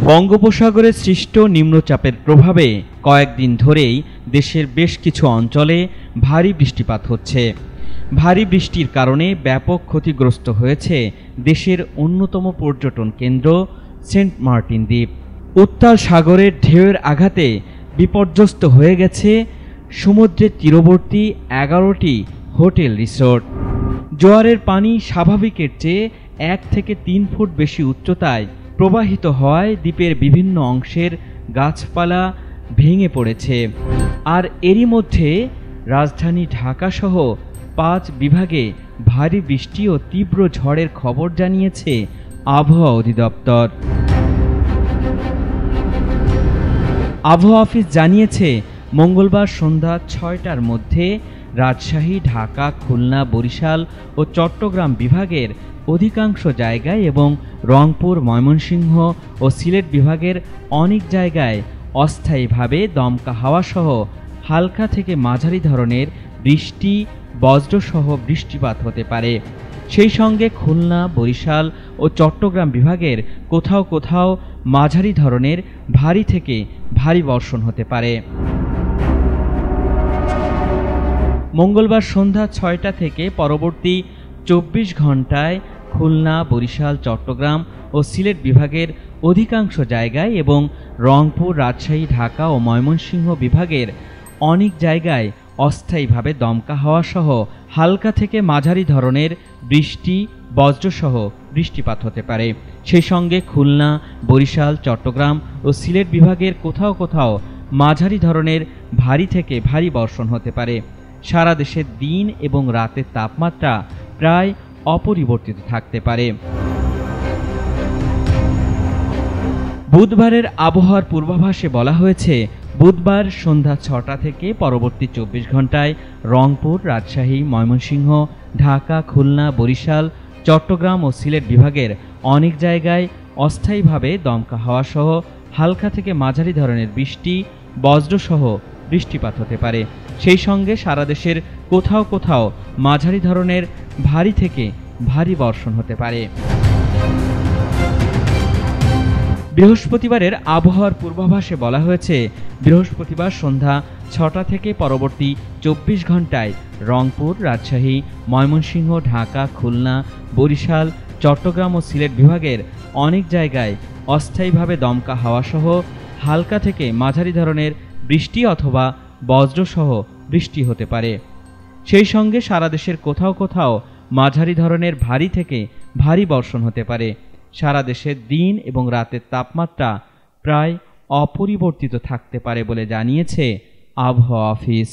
বঙ্গোপসাগরে সৃষ্ট নিম্নচাপের প্রভাবে কয়েকদিন ধরেই দেশের বেশ কিছু অঞ্চলে ভারী বৃষ্টিপাত হচ্ছে। ভারী বৃষ্টির কারণে ব্যাপক ক্ষতিগ্রস্ত হয়েছে দেশের অন্যতম পর্যটন কেন্দ্র সেন্ট মার্টিন দ্বীপ। উত্তাল সাগরের ঢেউয়ের আঘাতে বিপর্যস্ত হয়ে গেছে সমুদ্রের তীরবর্তী 11টি হোটেল রিসোর্ট। জোয়ারের পানি স্বাভাবিকের চেয়ে 1 থেকে 3 ফুট বেশি উচ্চতায় প্রবাহিত হওয়ায় দ্বীপের বিভিন্ন অংশের গাছপালা ভেঙে পড়েছে। আর এরই মধ্যে রাজধানী ঢাকাসহ 5 বিভাগে ভারী বৃষ্টি ও তীব্র ঝড়ের খবর জানিয়েছে আবহাওয়া অধিদপ্তর। আবহাওয়া অফিস জানিয়েছে, মঙ্গলবার সন্ধ্যা 6টার মধ্যে রাজশাহী, ঢাকা, খুলনা, বরিশাল ও চট্টগ্রাম বিভাগের অধিকাংশ জায়গায় এবং রংপুর, ময়মনসিংহ ও সিলেট বিভাগের অনেক জায়গায় অস্থায়ীভাবে দমকা হাওয়াসহ হালকা থেকে মাঝারি ধরনের বৃষ্টি, বজ্রসহ বৃষ্টিপাত হতে পারে। সেই সঙ্গে খুলনা, বরিশাল ও চট্টগ্রাম বিভাগের কোথাও কোথাও মাঝারি ধরনের ভারী থেকে ভারী বর্ষণ হতে পারে। মঙ্গলবার সন্ধ্যা 6টা থেকে পরবর্তী 24 ঘন্টায় খুলনা, বরিশাল, চট্টগ্রাম ও সিলেট বিভাগের অধিকাংশ জায়গায় এবং রংপুর, রাজশাহী, ঢাকা ও ময়মনসিংহ বিভাগের অনেক জায়গায় অস্থায়ীভাবে দমকা হাওয়া সহ হালকা থেকে মাঝারি ধরনের বৃষ্টি, বজ্রসহ বৃষ্টিপাত হতে পারে। সেই সঙ্গে খুলনা, বরিশাল, চট্টগ্রাম ও সিলেট বিভাগের কোথাও কোথাও মাঝারি ধরনের ভারী থেকে ভারী বর্ষণ হতে পারে। সারা দেশে দিন এবং রাতের তাপমাত্রা প্রায় অপরিবর্তিত থাকতে পারে। বুধবারের আবহাওয়ার পূর্বাভাসে বলা হয়েছে, বুধবার সন্ধ্যা 6টা থেকে পরবর্তী 24 ঘন্টায় রংপুর, রাজশাহী, ময়মনসিংহ, ঢাকা, খুলনা, বরিশাল, চট্টগ্রাম ও সিলেট বিভাগের অনেক জায়গায় অস্থায়ীভাবে দমকা হাওয়া সহ হালকা থেকে মাঝারি ধরনের বৃষ্টি, বজ্রসহ বৃষ্টিপাত হতে পারে। সেই সঙ্গে সারা দেশের কোথাও কোথাও মাঝারি ধরনের ভারী থেকে ভারী বর্ষণ হতে পারে। বৃহস্পতিবারের আবহাওয়ার পূর্বাভাসে বলা হয়েছে, বৃহস্পতিবার সন্ধ্যা 6টা থেকে পরবর্তী 24 ঘন্টায় রংপুর, রাজশাহী, ময়মনসিংহ, ঢাকা, খুলনা, বরিশাল, চট্টগ্রাম ও সিলেট বিভাগের অনেক জায়গায় অস্থায়ীভাবে দমকা হাওয়া সহ হালকা থেকে মাঝারি ধরনের বৃষ্টি অথবা বজ্রসহ বৃষ্টি হতে পারে। সেই সঙ্গে সারা দেশের কোথাও কোথাও মাঝারি ধরনের ভারী থেকে ভারী বর্ষণ হতে পারে। সারা দেশের দিন এবং রাতের তাপমাত্রা প্রায় অপরিবর্তিত থাকতে পারে বলে জানিয়েছে আবহাওয়া অফিস।